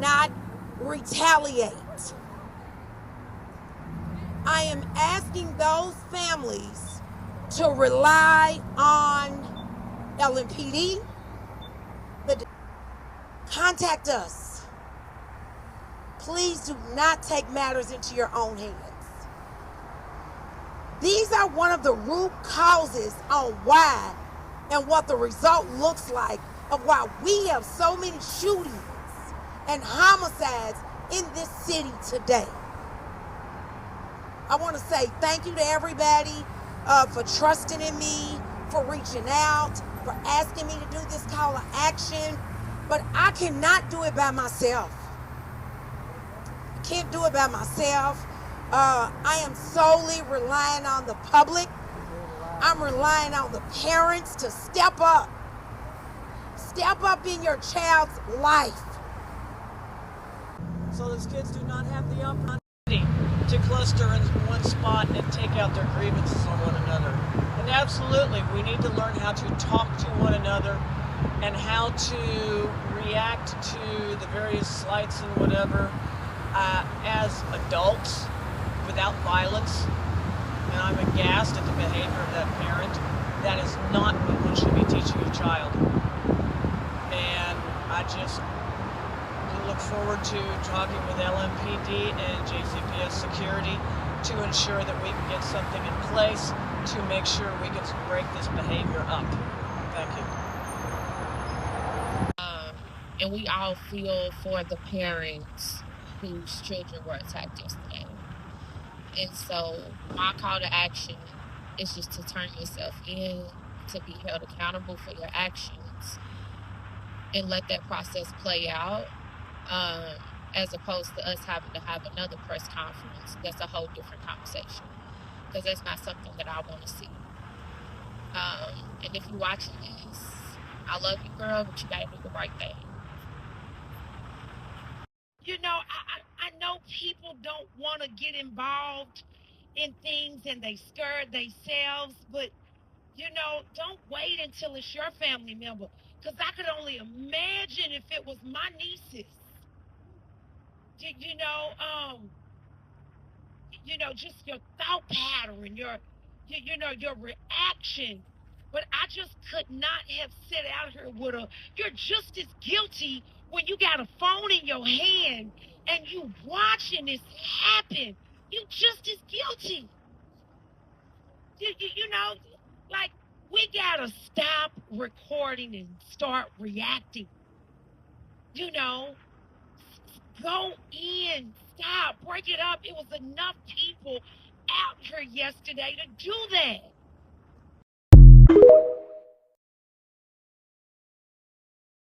not retaliate. I am asking those families to rely on LMPD. Contact us. Please do not take matters into your own hands. These are one of the root causes on why and what the result looks like of why we have so many shootings and homicides in this city today. I want to say thank you to everybody for trusting in me, for reaching out, for asking me to do this call to action. But I cannot do it by myself. I can't do it by myself. I am solely relying on the public. I'm relying on the parents to step up. Step up in your child's life. So those kids do not have the opportunity to cluster in one spot and take out their grievances on one another. And absolutely, we need to learn how to talk to one another and how to react to the various slights and whatever as adults without violence. And I'm aghast at the behavior of that parent. That is not what one should be teaching your child. And I just look forward to talking with LMPD and JCPS security to ensure that we can get something in place to make sure we can break this behavior up. Thank you. And we all feel for the parents whose children were attacked yesterday. And so my call to action is just to turn yourself in, to be held accountable for your actions, and let that process play out, as opposed to us having to have another press conference. That's a whole different conversation, because that's not something that I want to see. And if you're watching this, I love you, girl, but you got to do the right thing. You know, I know people don't want to get involved in things and they scared themselves, but don't wait until it's your family member, because I could only imagine if it was my nieces. Just your thought pattern, your reaction. But I just could not have sat out here with you're just as guilty when you got a phone in your hand and you watching this happen. You just as guilty. You know, like, we gotta stop recording and start reacting. You know, go in, stop, break it up. It was enough people out here yesterday to do that.